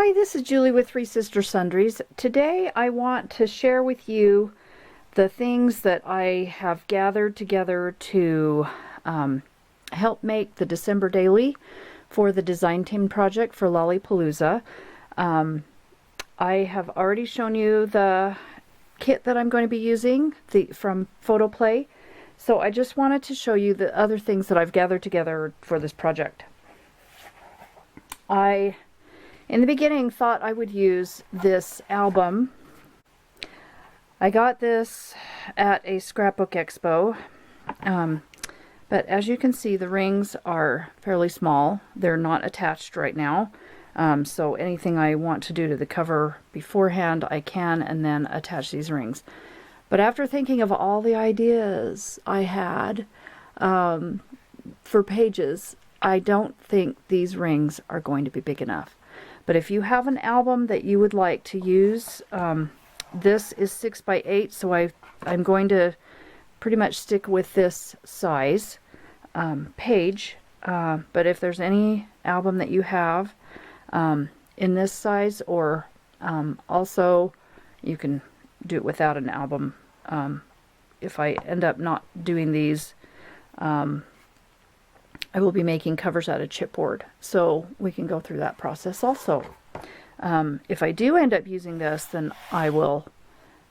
Hi, this is Julie with Three Sister Sundries. Today I want to share with you the things that I have gathered together to help make the December daily for the design team project for Lolly Palooza. I have already shown you the kit that I'm going to be using from Photoplay, so I just wanted to show you the other things that I've gathered together for this project. In the beginning, thought I would use this album. I got this at a scrapbook expo, but as you can see, the rings are fairly small. They're not attached right now, so anything I want to do to the cover beforehand, I can, and then attach these rings. But after thinking of all the ideas I had for pages, I don't think these rings are going to be big enough. But if you have an album that you would like to use, this is 6x8, so I'm going to pretty much stick with this size page. But if there's any album that you have in this size, or also you can do it without an album. If I end up not doing these, I will be making covers out of chipboard, so we can go through that process also. If I do end up using this, then I will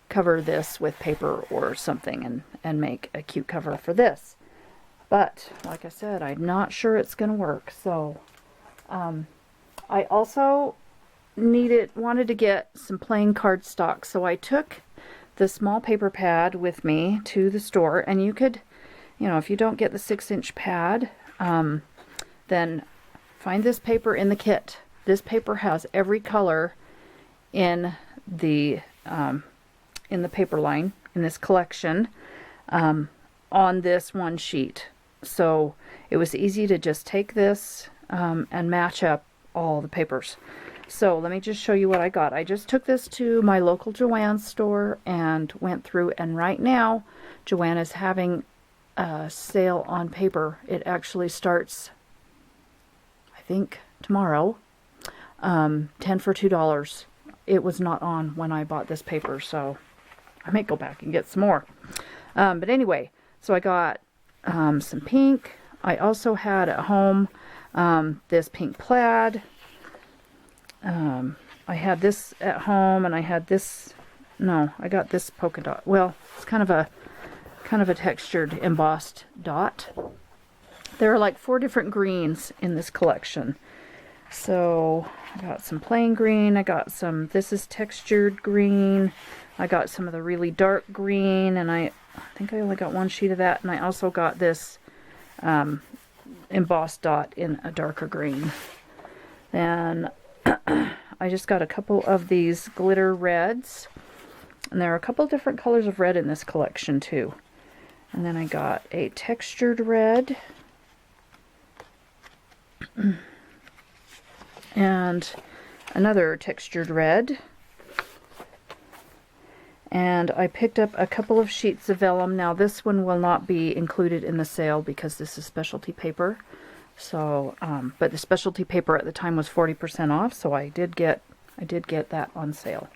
cover this with paper or something and make a cute cover for this. But like I said, I'm not sure it's going to work. So I also wanted to get some plain cardstock, so I took the small paper pad with me to the store, and you could, if you don't get the 6-inch pad, then find this paper in the kit. This paper has every color in the paper line in this collection on this one sheet. So it was easy to just take this and match up all the papers. So let me just show you what I got. I just took this to my local Joann's store and went through, and right now Joann is having a sale on paper. It actually starts, I think, tomorrow. 10 for $2. It was not on when I bought this paper, so I might go back and get some more. But anyway, so I got some pink. I also had at home this pink plaid. I had this at home, and I had this, I got this polka dot. Well, it's kind of a textured embossed dot. There are like 4 different greens in this collection. So I got some plain green, I got some, this is textured green, I got some of the really dark green, and I think I only got one sheet of that, and I also got this embossed dot in a darker green. Then I just got a couple of these glitter reds, and there are a couple different colors of red in this collection too. And then I got a textured red and another textured red. And I picked up a couple of sheets of vellum. Now this one will not be included in the sale because this is specialty paper. So, but the specialty paper at the time was 40% off, so I did get that on sale.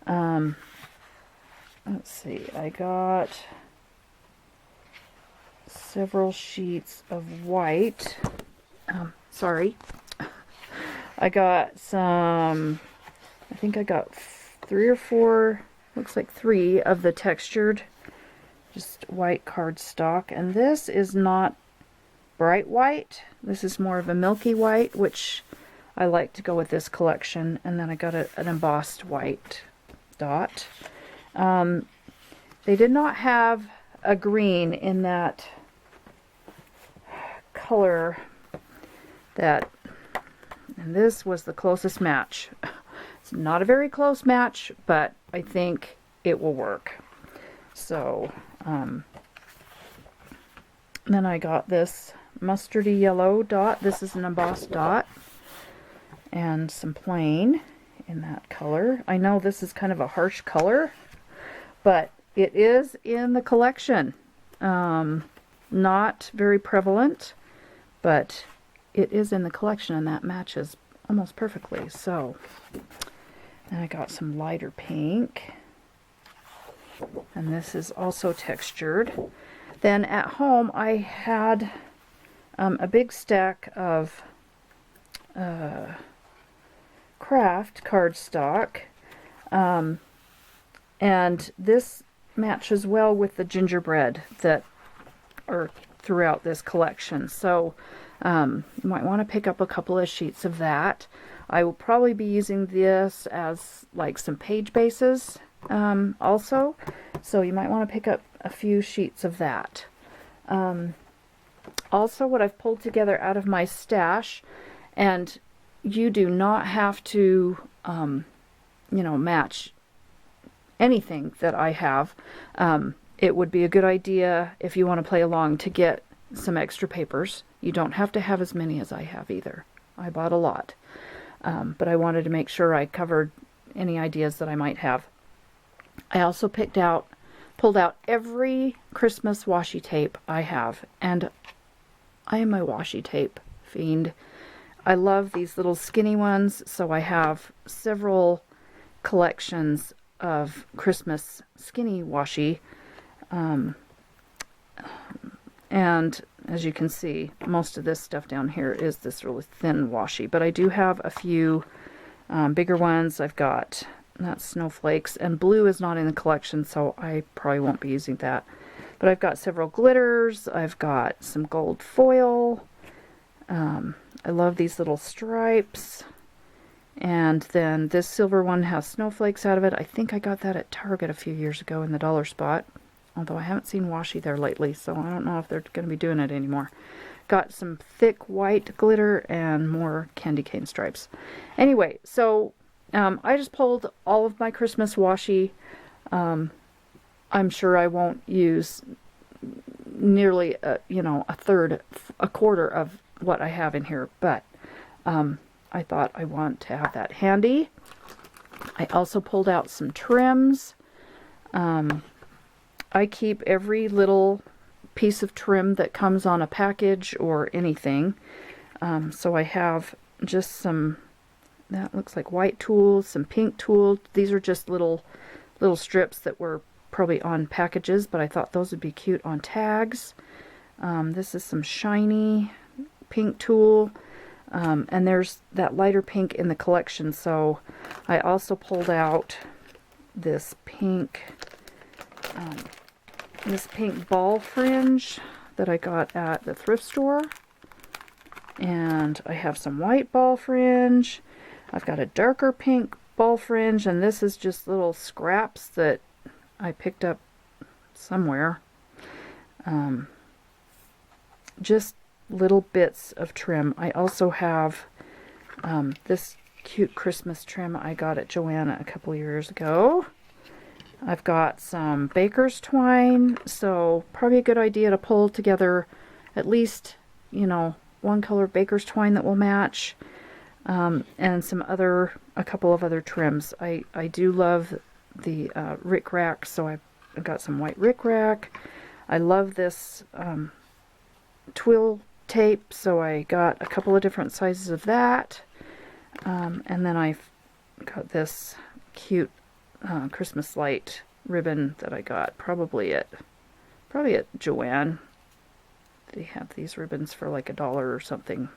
Let's see, I got several sheets of white. Sorry. I got some, I think I got 3 or 4, looks like 3 of the textured, just white cardstock. And this is not bright white. This is more of a milky white, which I like to go with this collection. And then I got an embossed white dot. They did not have a green in that color and this was the closest match. It's not a very close match, but I think it will work. So then I got this mustardy yellow dot. This is an embossed dot, and some plain in that color. I know this is kind of a harsh color, but it is in the collection. Not very prevalent, but it is in the collection, and that matches almost perfectly. So, and I got some lighter pink. And this is also textured. Then at home I had a big stack of craft cardstock. And this matches well with the gingerbread that are throughout this collection. So you might want to pick up a couple of sheets of that. I will probably be using this as like some page bases also. So you might want to pick up a few sheets of that. Also, what I've pulled together out of my stash, and you do not have to, match anything that I have. It would be a good idea if you want to play along to get some extra papers. You don't have to have as many as I have either. I bought a lot. But I wanted to make sure I covered any ideas that I might have. I also pulled out every Christmas washi tape I have, and I am a washi tape fiend. I love these little skinny ones, so I have several collections of Christmas skinny washi. And as you can see, most of this stuff down here is this really thin washi, but I do have a few bigger ones. I've got not snowflakes, and blue is not in the collection, so I probably won't be using that. But I've got several glitters. I've got some gold foil. I love these little stripes. And then this silver one has snowflakes out of it. I think I got that at Target a few years ago in the dollar spot. Although I haven't seen washi there lately, so I don't know if they're going to be doing it anymore. Got some thick white glitter and more candy cane stripes. Anyway, so I just pulled all of my Christmas washi. I'm sure I won't use nearly a quarter of what I have in here, but I thought I want to have that handy. I also pulled out some trims. I keep every little piece of trim that comes on a package or anything. So I have just some, that looks like white tools, some pink tools. These are just little strips that were probably on packages, but I thought those would be cute on tags. This is some shiny pink tulle. And there's that lighter pink in the collection, so I also pulled out this pink ball fringe that I got at the thrift store. And I have some white ball fringe. I've got a darker pink ball fringe, and this is just little scraps that I picked up somewhere. Just little bits of trim. I also have this cute Christmas trim I got at Joanna a couple years ago. I've got some baker's twine, so probably a good idea to pull together at least, one color baker's twine that will match, and a couple of other trims. I do love the rickrack, so I've got some white rickrack. I love this twill tape, so I got a couple of different sizes of that. And then I've got this cute Christmas light ribbon that I got probably at Joann. They have these ribbons for like $1 or something.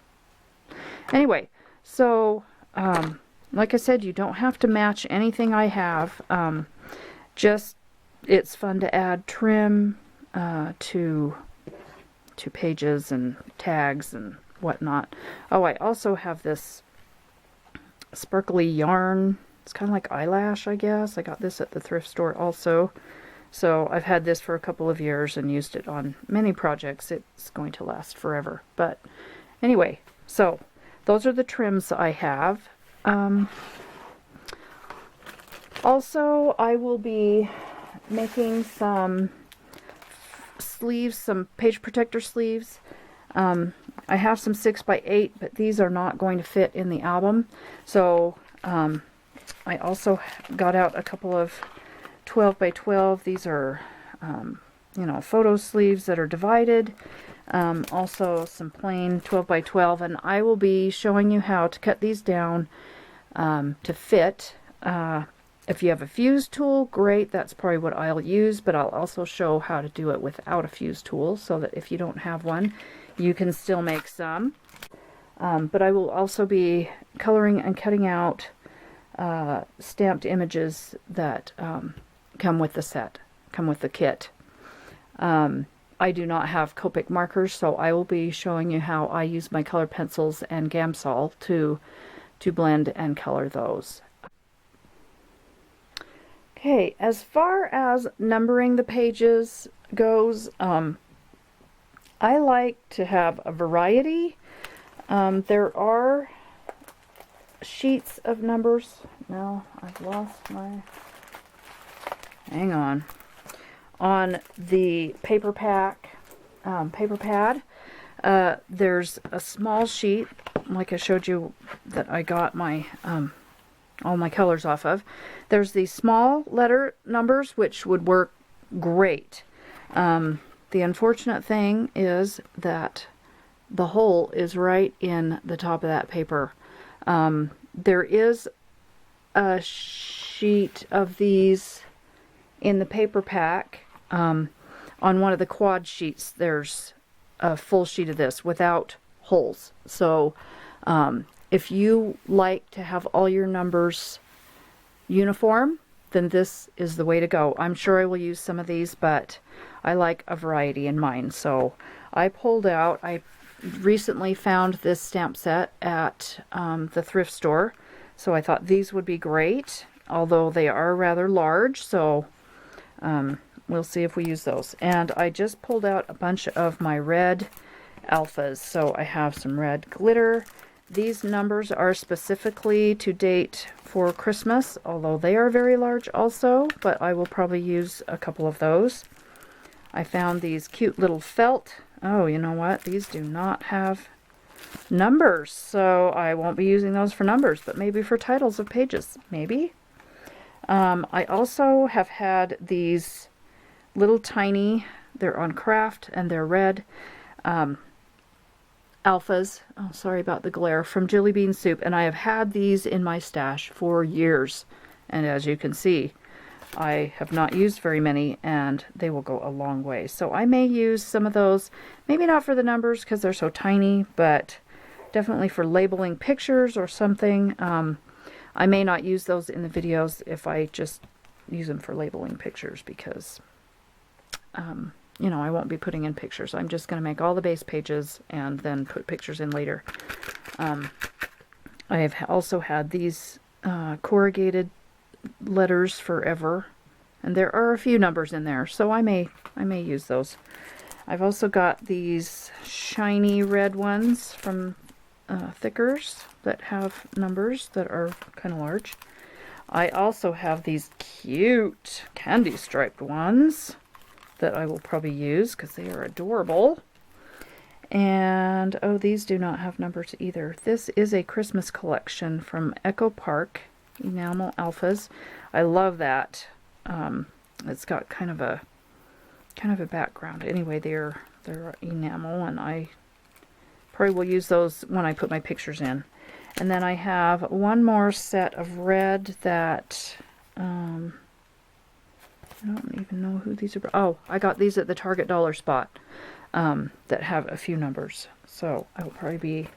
Anyway, so like I said, you don't have to match anything I have. Just it's fun to add trim to pages and tags and whatnot. Oh, I also have this sparkly yarn. It's kind of like eyelash, I guess. I got this at the thrift store also. So I've had this for a couple of years and used it on many projects. It's going to last forever. But anyway, so those are the trims I have. Also, I will be making some sleeves, some page protector sleeves. I have some 6x8, but these are not going to fit in the album. So I also got out a couple of 12x12. These are, photo sleeves that are divided. Also some plain 12 by 12, and I will be showing you how to cut these down to fit. If you have a fuse tool, great, that's probably what I'll use, but I'll also show how to do it without a fuse tool, so that if you don't have one, you can still make some. But I will also be coloring and cutting out stamped images that come with the set, come with the kit. I do not have Copic markers, so I will be showing you how I use my color pencils and Gamsol to blend and color those. Okay, as far as numbering the pages goes, I like to have a variety. There are sheets of numbers. Now I've lost my... Hang on. On the paper pad, there's a small sheet, like I showed you, that I got my all my colors off of. There's these small letter numbers, which would work great. The unfortunate thing is that the hole is right in the top of that paper. There is a sheet of these in the paper pack. On one of the quad sheets, there's a full sheet of this without holes. So if you like to have all your numbers uniform, then this is the way to go. I'm sure I will use some of these, but I like a variety in mine. So I pulled out, I recently found this stamp set at the thrift store, so I thought these would be great, although they are rather large, so we'll see if we use those. And I just pulled out a bunch of my red alphas, so I have some red glitter. These numbers are specifically to date for Christmas, although they are very large also, but I will probably use a couple of those. I found these cute little felt. Oh, you know what? These do not have numbers, so I won't be using those for numbers, but maybe for titles of pages, maybe. I also have had these little tiny, they're on craft and they're red, alphas, oh sorry about the glare, from Jelly Bean Soup, and I have had these in my stash for years, and as you can see, I have not used very many, and they will go a long way. So I may use some of those, maybe not for the numbers because they're so tiny, but definitely for labeling pictures or something. I may not use those in the videos if I just use them for labeling pictures, because you know, I won't be putting in pictures. I'm just going to make all the base pages and then put pictures in later. I have also had these corrugated letters forever, and there are a few numbers in there, so I may use those. I've also got these shiny red ones from Thickers that have numbers that are kind of large. I also have these cute candy striped ones that I will probably use because they are adorable. And oh, these do not have numbers either. This is a Christmas collection from Echo Park Enamel Alphas. I love that. It's got kind of a background. Anyway, they're enamel, and I probably will use those when I put my pictures in. And then I have one more set of red that I don't even know who these are. Oh, I got these at the Target dollar spot that have a few numbers. So I will probably be,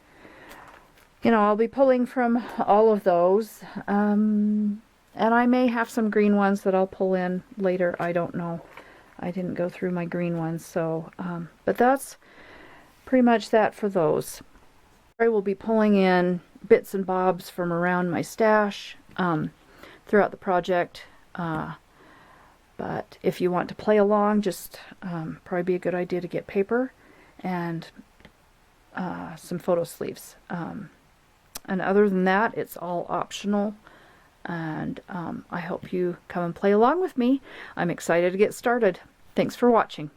you know, I'll be pulling from all of those. And I may have some green ones that I'll pull in later. I don't know. I didn't go through my green ones. So, but that's pretty much that for those. I will be pulling in bits and bobs from around my stash throughout the project. But if you want to play along, just probably be a good idea to get paper and some photo sleeves. And other than that, it's all optional. And I hope you come and play along with me. I'm excited to get started. Thanks for watching.